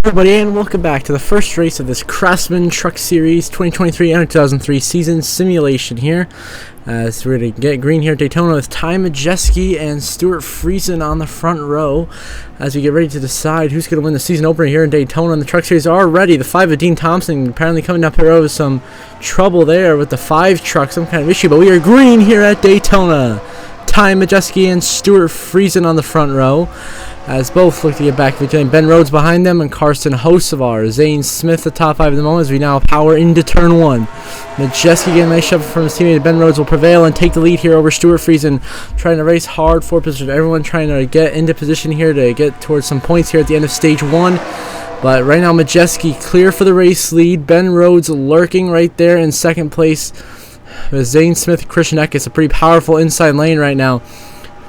Everybody, and welcome back to the first race of this Craftsman Truck Series 2023 and 2003 season simulation here. So we're going to get green here at Daytona with Ty Majeski and Stuart Friesen on the front row as we get ready to decide who's going to win the season opener here in Daytona. And the Truck Series are ready. The 5 of Dean Thompson apparently coming up here with some trouble there with the 5 truck, some kind of issue. But we are green here at Daytona. Ty Majeski and Stuart Friesen on the front row, as both look to get back between Ben Rhodes behind them and Carson Hocevar. Zane Smith the top 5 at the moment as we now power into turn 1. Majeski getting a nice shove from his teammate. Ben Rhodes will prevail and take the lead here over Stuart Friesen, trying to race hard for position. Everyone trying to get into position here to get towards some points here at the end of stage 1. But right now Majeski clear for the race lead. Ben Rhodes lurking right there in second place with Zane Smith, Christian Eckes, a pretty powerful inside lane right now.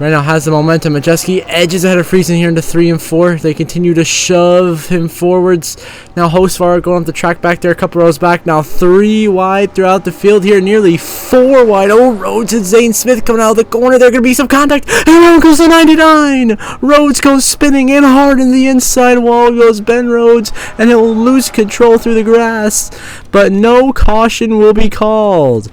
Right now has the momentum. Majeski edges ahead of Friesen here into 3 and 4. They continue to shove him forwards. Now Hocevar going up the track back there, a couple rows back. Now 3 wide throughout the field here, nearly 4 wide. Oh, Rhodes and Zane Smith coming out of the corner. There going to be some contact. And around goes the 99. Rhodes goes spinning in hard in the inside wall. Goes Ben Rhodes, and he'll lose control through the grass. But no caution will be called,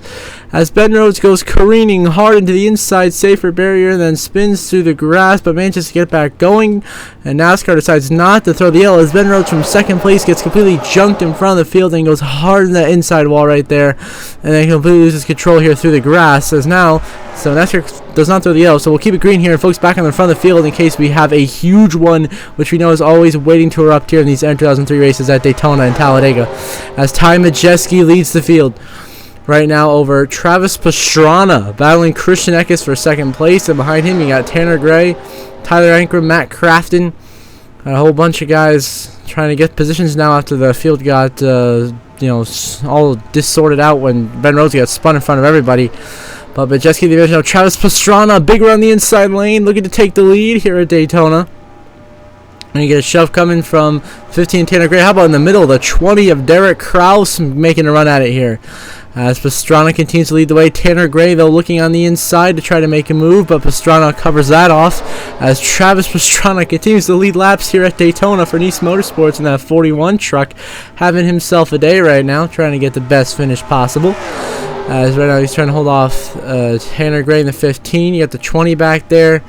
as Ben Rhodes goes careening hard into the inside safer barrier, then spins through the grass, but manages to get back going. And NASCAR decides not to throw the yellow, as Ben Rhodes from second place gets completely junked in front of the field and goes hard in that inside wall right there, and then completely loses control here through the grass. So NASCAR does not throw the yellow, so we'll keep it green here and focus back on the front of the field in case we have a huge one, which we know is always waiting to erupt here in these 2003 races at Daytona and Talladega, as Ty Majeski leads the field right now over Travis Pastrana, battling Christian Eckes for second place, and behind him you got Tanner Gray, Tyler Ankrum, Matt Crafton, a whole bunch of guys trying to get positions now after the field got all disordered out when Ben Rhodes got spun in front of everybody. But Majeski the original, Travis Pastrana, big run the inside lane, looking to take the lead here at Daytona. And you get a shove coming from 15 Tanner Gray. How about in the middle, the 20 of Derek Kraus making a run at it here, as Pastrana continues to lead the way. Tanner Gray, though, looking on the inside to try to make a move, but Pastrana covers that off, as Travis Pastrana continues to lead laps here at Daytona for Nice Motorsports in that 41 truck, having himself a day right now, trying to get the best finish possible. As right now he's trying to hold off Tanner Gray in the 15. You got the 20 back there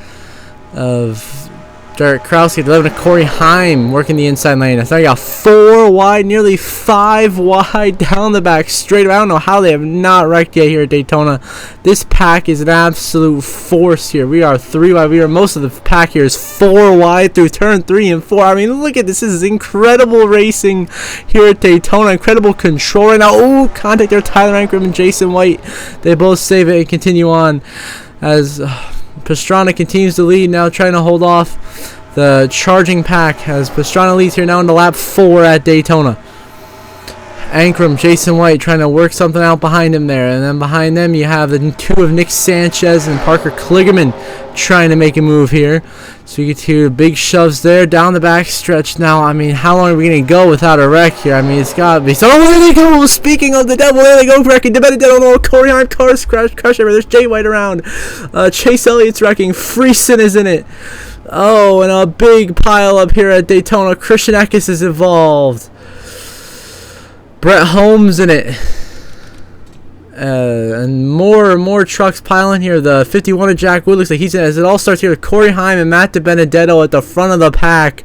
of Derek Kraus, 11 to Corey Heim working the inside lane. I thought you got 4 wide, nearly 5 wide down the back straight. I don't know how they have not wrecked yet here at Daytona. This pack is an absolute force here. We are 3 wide. Most of the pack here is 4 wide through turn 3 and 4. I mean, look at this. This is incredible racing here at Daytona. Incredible control right now. Oh, contact there. Tyler Ankrum and Jason White. They both save it and continue on, as Pastrana continues to lead now, trying to hold off the charging pack, as Pastrana leads here now into lap 4 at Daytona. Ankrum, Jason White trying to work something out behind him there, and then behind them you have the 2 of Nick Sanchez and Parker Kligerman trying to make a move here. So you get 2 big shoves there down the back stretch now. I mean, how long are we going to go without a wreck here? I mean, it's got to be. So, there they go. Speaking of the devil, there they go. Wrecking. DeBenedetto, Corey Heim, cars crash everywhere. There's Jay White around. Chase Elliott's wrecking. Friesen is in it. Oh, and a big pile up here at Daytona. Christian Eckes is involved. Brett Holmes in it. And more trucks piling here. The 51 of Jack Wood looks like he's in it, as it all starts here with Corey Heim and Matt DeBenedetto at the front of the pack.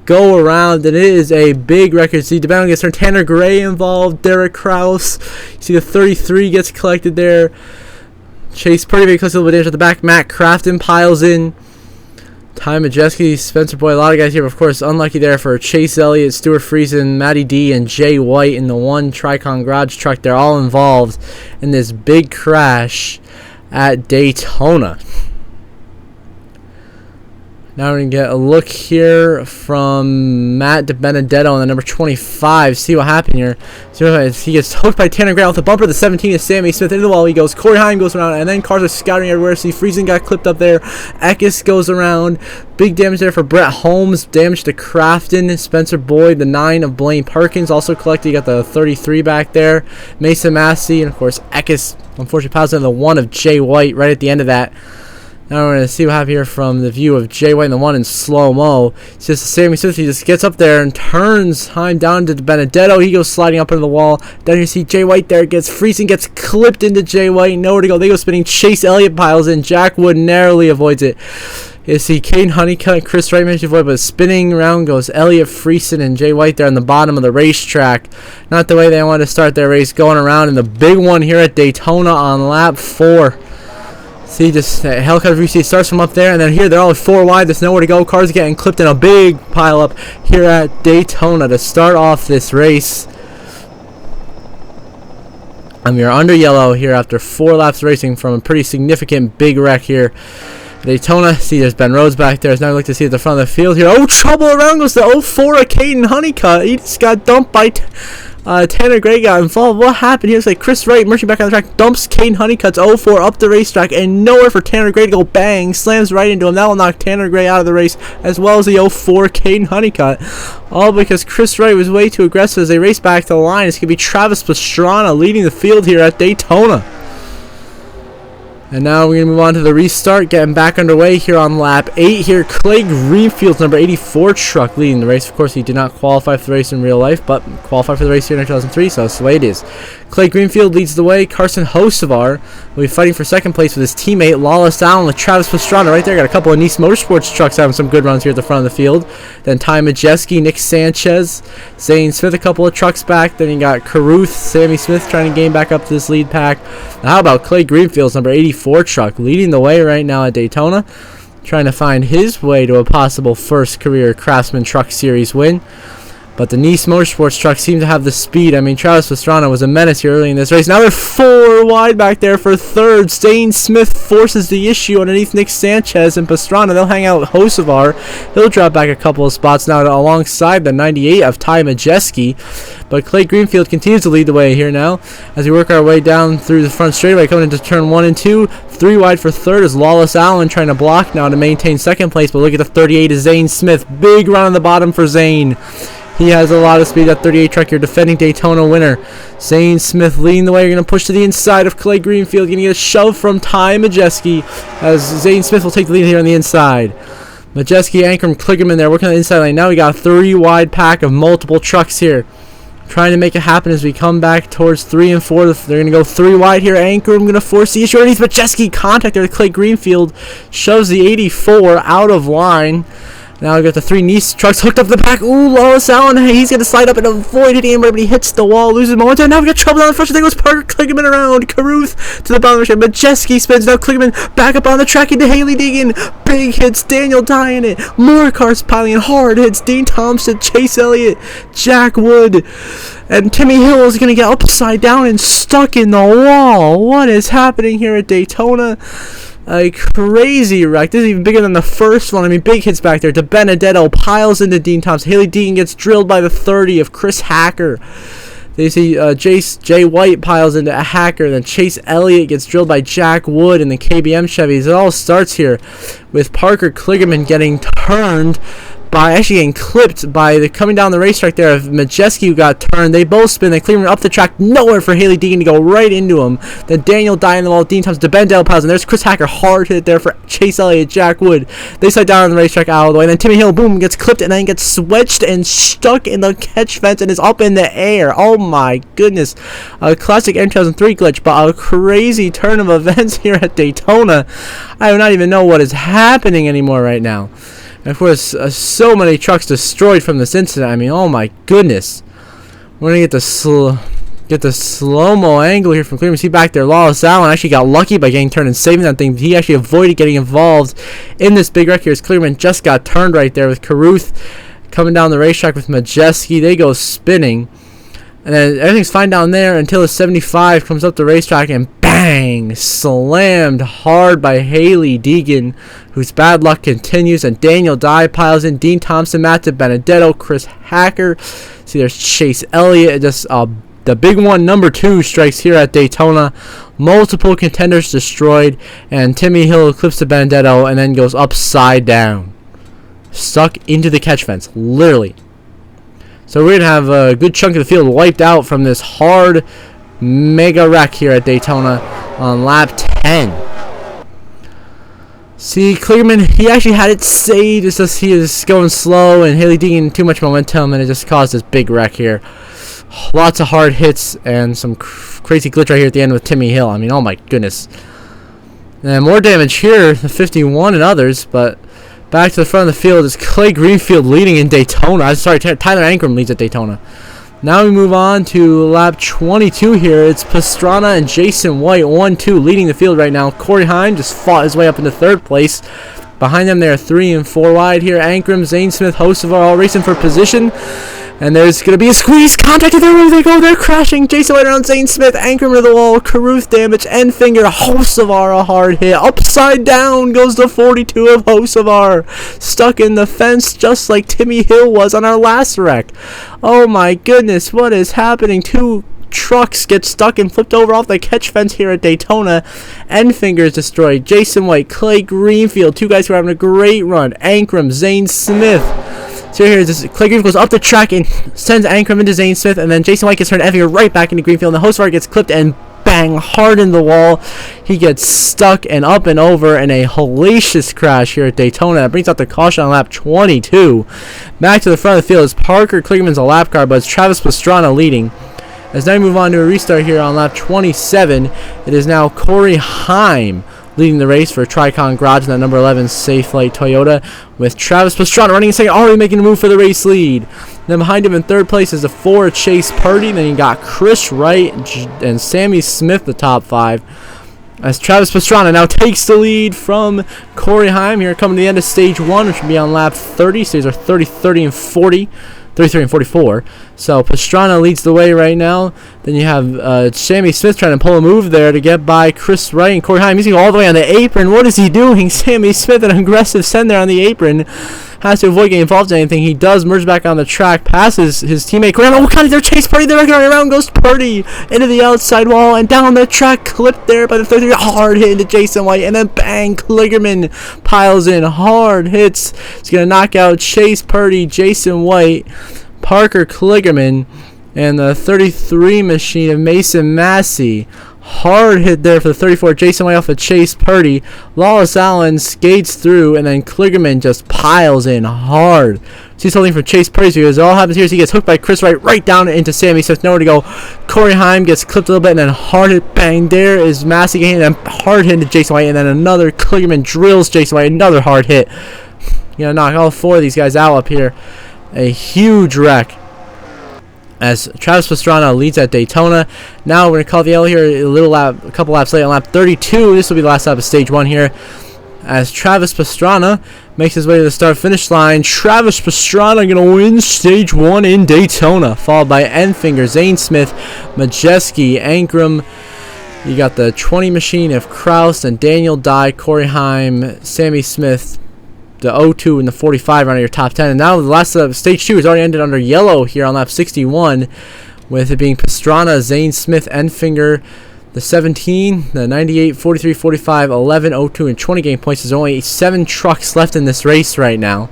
Go around, and it is a big record. See, DeBenedetto gets turned. Tanner Gray involved. Derek Kraus. You see the 33 gets collected there. Chase Purdy collects a little bit of damage at the back. Matt Crafton piles in. Ty Majeski, Spencer Boyd, a lot of guys here, but of course, unlucky there for Chase Elliott, Stuart Friesen, Matty D, and Jay White in the 1 Tricon Garage truck. They're all involved in this big crash at Daytona. Now we're going to get a look here from Matt DeBenedetto on the number 25. See what happened here. He gets hooked by Tanner Gray with the bumper. The 17 is Sammy Smith into the wall. He goes. Corey Heim goes around, and then cars are scouting everywhere. See, Friesen got clipped up there. Eckes goes around. Big damage there for Brett Holmes. Damage to Crafton. Spencer Boyd, the 9 of Blaine Perkins, also collected. You got the 33 back there. Mason Massey, and of course Eckes, unfortunately, piles in the 1 of Jay White right at the end of that. Now we're going to see what happened here from the view of Jay White in the one in slow-mo. It's just Sammy Smith. He just gets up there and turns time down to Benedetto. He goes sliding up into the wall. Then you see Jay White there. Gets Friesen, gets clipped into Jay White. Nowhere to go. They go spinning. Chase Elliott piles in. Jack Wood narrowly avoids it. You see Caden Honeycutt and Chris Wright managed to avoid, but spinning around goes Elliott, Friesen, and Jay White there on the bottom of the racetrack. Not the way they wanted to start their race, going around in the big one here at Daytona on lap 4. See, just helicopter view. See, it starts from up there, and then here they're all 4 wide. There's nowhere to go. Cars getting clipped in a big pile up here at Daytona to start off this race. And we are under yellow here after 4 laps racing from a pretty significant big wreck here. Daytona. See, there's Ben Rhodes back there. It's now look to see at the front of the field here. Oh, trouble around goes the 04 of Caden Honeycutt. He just got dumped by Tanner Gray got involved. What happened here? It's like Chris Wright merging back on the track, dumps Caden Honeycutt's 04 up the racetrack, and nowhere for Tanner Gray to go. Bang, slams right into him. That will knock Tanner Gray out of the race, as well as the 04 Caden Honeycutt. All because Chris Wright was way too aggressive as they race back to the line. It's going to be Travis Pastrana leading the field here at Daytona. And now we're going to move on to the restart, getting back underway here on lap 8 here. Clay Greenfield's number 84 truck leading the race. Of course, he did not qualify for the race in real life, but qualified for the race here in 2003, so that's the way it is. Clay Greenfield leads the way. Carson Hocevar will be fighting for second place with his teammate Lawless Allen with Travis Pastrana right there. Got a couple of Nice Motorsports trucks having some good runs here at the front of the field. Then Ty Majeski, Nick Sanchez, Zane Smith, a couple of trucks back. Then you got Caruth, Sammy Smith trying to gain back up to this lead pack. Now how about Clay Greenfield's number 84 truck leading the way right now at Daytona, trying to find his way to a possible first career Craftsman Truck Series win. But the Nice Motorsports truck seem to have the speed. I mean, Travis Pastrana was a menace here early in this race. Now they're 4 wide back there for third. Zane Smith forces the issue underneath Nick Sanchez and Pastrana. They'll hang out Hocevar. He'll drop back a couple of spots now alongside the 98 of Ty Majeski. But Clay Greenfield continues to lead the way here now as we work our way down through the front straightaway, coming into turn 1 and 2. 3 wide for third is Lawless Allen trying to block now to maintain second place. But look at the 38 is Zane Smith. Big run on the bottom for Zane. He has a lot of speed. That 38 truck here, defending Daytona winner. Zane Smith leading the way. You're going to push to the inside of Clay Greenfield. Going to get a shove from Ty Majeski as Zane Smith will take the lead here on the inside. Majeski, Ankrum, Kligerman there working on the inside lane. Now we got a 3 wide pack of multiple trucks here, trying to make it happen as we come back towards 3 and 4. They're going to go 3 wide here. Ankrum going to force the issue underneath Majeski. Contact there. Clay Greenfield shoves the 84 out of line. Now we got the 3 Nice trucks hooked up the back. Ooh, Lawless Allen. He's going to slide up and avoid hitting him, but he hits the wall, loses momentum. Now we got trouble down the front. There goes Parker Kligerman around. Caruth to the bottom of the track. Majeski spins. Now Kligerman back up on the track into Haley Deegan. Big hits. Daniel Dye in it. More cars piling in. Hard hits. Dean Thompson, Chase Elliott, Jack Wood. And Timmy Hill is going to get upside down and stuck in the wall. What is happening here at Daytona? A crazy wreck. This is even bigger than the first one. I mean, big hits back there. To Benedetto piles into Dean Thompson. Haley Deegan gets drilled by the 30 of Chris Hacker. They see Jay White piles into a Hacker. Then Chase Elliott gets drilled by Jack Wood in the KBM Chevys. It all starts here with Parker Kligerman getting turned by actually getting clipped by the coming down the racetrack there of Majeski, who got turned. They both spin. They clear up the track. Nowhere for Haley Deegan to go right into him. Then Daniel Dye in the wall. Dean Thompson to Benedetto piles, and there's Chris Hacker. Hard hit there for Chase Elliott, Jack Wood. They slide down on the racetrack out of the way. And then Timmy Hill, boom, gets clipped and then gets switched and stuck in the catch fence and is up in the air. Oh my goodness. A classic M2003 glitch, but a crazy turn of events here at Daytona. I do not even know what is happening anymore right now. And of course, so many trucks destroyed from this incident. I mean, oh my goodness. We're going to get the slow-mo angle here from Cleveland. See back there, Lawless Allen actually got lucky by getting turned and saving that thing. He actually avoided getting involved in this big wreck here as Cleveland just got turned right there with Caruth coming down the racetrack with Majeski. They go spinning. And then everything's fine down there until the 75 comes up the racetrack and bang! Slammed hard by Haley Deegan, whose bad luck continues. And Daniel Dye piles in. Dean Thompson, Matt Benedetto, Chris Hacker. See, there's Chase Elliott. Just the big one, number 2, strikes here at Daytona. Multiple contenders destroyed. And Timmy Hill clips to Benedetto and then goes upside down. Stuck into the catch fence, literally. So we're going to have a good chunk of the field wiped out from this hard mega wreck here at Daytona on lap 10. See, Kligerman, he actually had it saved. It's just he is going slow, and Haley Deegan too much momentum, and it just caused this big wreck here. Lots of hard hits and some crazy glitch right here at the end with Timmy Hill. I mean, oh my goodness. And more damage here, the 51 and others, but back to the front of the field is Clay Greenfield leading in Daytona. Sorry, Tyler Ankrum leads at Daytona. Now we move on to lap 22 here. It's Pastrana and Jason White, 1-2, leading the field right now. Corey Heim just fought his way up into third place. Behind them, they're 3 and 4 wide here. Ankrum, Zane Smith, Hocevar all racing for position. And there's going to be a squeeze. Contact there. They go. They're crashing. Jason White around Zane Smith. Ankrum to the wall. Caruth damage. End finger. Hocevar a hard hit. Upside down goes the 42 of Hocevar. Stuck in the fence just like Timmy Hill was on our last wreck. Oh my goodness. What is happening? Two trucks get stuck and flipped over off the catch fence here at Daytona. End finger is destroyed. Jason White, Clay Greenfield. Two guys who are having a great run. Ankrum, Zane Smith. So here this Clay Greenfield goes up the track and sends Ankrum into Zane Smith, and then Jason White gets turned Effinger right back into Greenfield, and the Hocevar gets clipped and bang hard in the wall. He gets stuck and up and over in a hellacious crash here at Daytona. That brings out the caution on lap 22. Back to the front of the field is Parker Kligerman's a lap car, but it's Travis Pastrana leading. As now we move on to a restart here on lap 27, it is now Corey Heim leading the race for Tricon Garage in that number 11 Safe Light Toyota, with Travis Pastrana running in second, already making a move for the race lead. Then behind him in third place is the 4 Chase Purdy. Then you got Chris Wright and Sammy Smith, the top 5. As Travis Pastrana now takes the lead from Corey Heim here, coming to the end of stage 1, which will be on lap 30. Stages are 30, 30, and 40. 33 and 44. So Pastrana leads the way right now. Then you have Sammy Smith trying to pull a move there to get by Chris Wright and Corey Heim. He's going all the way on the apron. What is he doing? Sammy Smith, an aggressive send there on the apron. Has to avoid getting involved in anything. He does merge back on the track, passes his teammate. Oh, kind of their Chase Purdy. They're going around. Goes Purdy into the outside wall and down the track. Clipped there by the 33. Hard hit into Jason White. And then bang, Kligerman piles in. Hard hits. He's going to knock out Chase Purdy, Jason White, Parker Kligerman, and the 33 machine of Mason Massey. Hard hit there for the 34. Jason White off of Chase Purdy. Lawless Allen skates through, and then Kligerman just piles in hard. Sees holding for Chase Purdy. So it all happens here. So he gets hooked by Chris Wright right down into Sammy Smith. Nowhere to go. Corey Heim gets clipped a little bit, and then hard hit. Bang. There is Massey getting, and then hard hit to Jason White, and then another Kligerman drills Jason White. Another hard hit. You know, knock all 4 of these guys out up here. A huge wreck as Travis Pastrana leads at Daytona. Now we're going to call the L here a couple laps later on lap 32. This will be the last lap of stage 1 here, as Travis Pastrana makes his way to the start-finish line. Travis Pastrana going to win stage 1 in Daytona, followed by Enfinger, Zane Smith, Majeski, Ankrum. You got the 20 machine of Kraus and Daniel Dye, Corey Heim, Sammy Smith, the 02 and the 45 are your top 10. And now the last stage 2 has already ended under yellow here on lap 61, with it being Pastrana, Zane Smith, Enfinger, the 17, the 98, 43, 45, 11, 02, and 20 game points. There's only 7 trucks left in this race right now,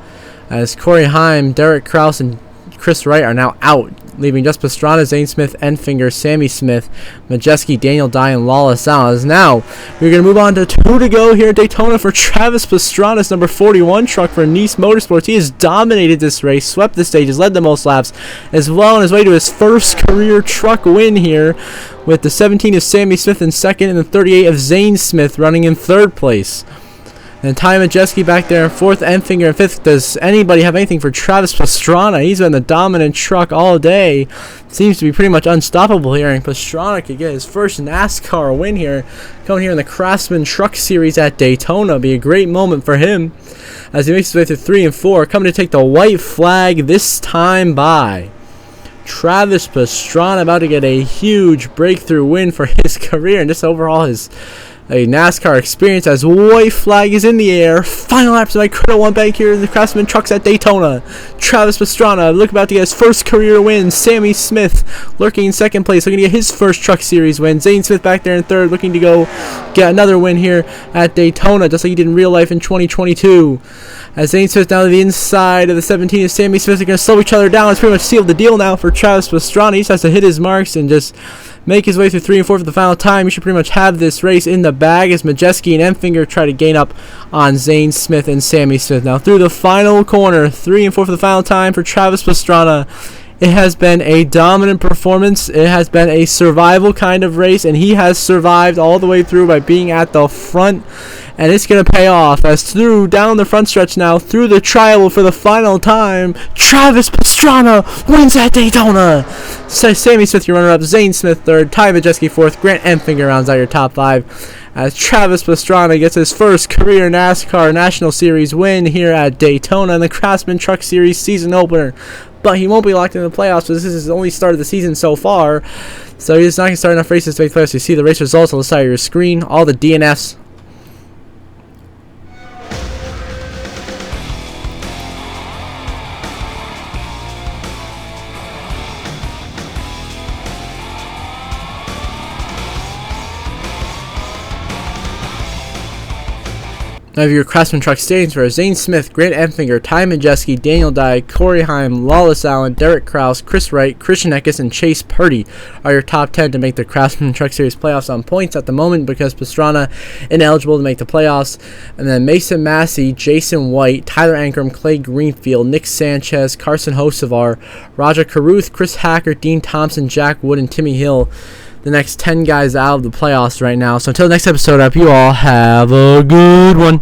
as Corey Heim, Derek Kraus, and Chris Wright are now out, leaving just Pastrana, Zane Smith, Enfinger, Sammy Smith, Majeski, Daniel Dye, and Lawless Allen. Now we're going to move on to 2 to go here at Daytona for Travis Pastrana's number 41 truck for Nice Motorsports. He has dominated this race, swept the stages, led the most laps, as well on his way to his first career truck win here, with the 17 of Sammy Smith in second and the 38 of Zane Smith running in third place. And Ty Majeski back there in fourth, Enfinger in fifth. Does anybody have anything for Travis Pastrana? He's been the dominant truck all day. Seems to be pretty much unstoppable here. And Pastrana could get his first NASCAR win here, coming here in the Craftsman Truck Series at Daytona. Be a great moment for him as he makes his way through 3 and 4. Coming to take the white flag this time by Travis Pastrana, about to get a huge breakthrough win for his career and just overall his NASCAR experience, as white flag is in the air. Final laps of my Credit One Bank here in the Craftsman Trucks at Daytona. Travis Pastrana looking about to get his first career win. Sammy Smith lurking in second place, looking to get his first Truck Series win. Zane Smith back there in third, looking to go get another win here at Daytona, just like he did in real life in 2022. As Zane Smith down to the inside of the 17 and Sammy Smith are going to slow each other down. It's pretty much sealed the deal now for Travis Pastrana. He just has to hit his marks and just make his way through 3 and 4 for the final time. You should pretty much have this race in the bag as Majeski and Enfinger try to gain up on Zane Smith and Sammy Smith. Now through the final corner, 3 and 4 for the final time for Travis Pastrana. It has been a dominant performance. It has been a survival kind of race, and he has survived all the way through by being at the front. And it's going to pay off as through down the front stretch now, through the trial for the final time, Travis Pastrana wins at Daytona. Sammy Smith, your runner-up, Zane Smith third, Ty Majeski fourth, Grant Enfinger rounds out your top 5. As Travis Pastrana gets his first career NASCAR National Series win here at Daytona in the Craftsman Truck Series season opener. But he won't be locked into the playoffs, so this is his only start of the season so far. So he's not going to start enough races to make playoffs. You see the race results on the side of your screen, all the DNFs. Now, your Craftsman Truck standings for Zane Smith, Grant Enfinger, Ty Majeski, Daniel Dye, Corey Heim, Lawless Allen, Derek Kraus, Chris Wright, Christian Eckes, and Chase Purdy are your top 10 to make the Craftsman Truck Series playoffs on points at the moment because Pastrana ineligible to make the playoffs. And then Mason Massey, Jason White, Tyler Ankrum, Clay Greenfield, Nick Sanchez, Carson Hocevar, Roger Caruth, Chris Hacker, Dean Thompson, Jack Wood, and Timmy Hill. The next 10 guys out of the playoffs right now. So until the next episode, I hope you all have a good one.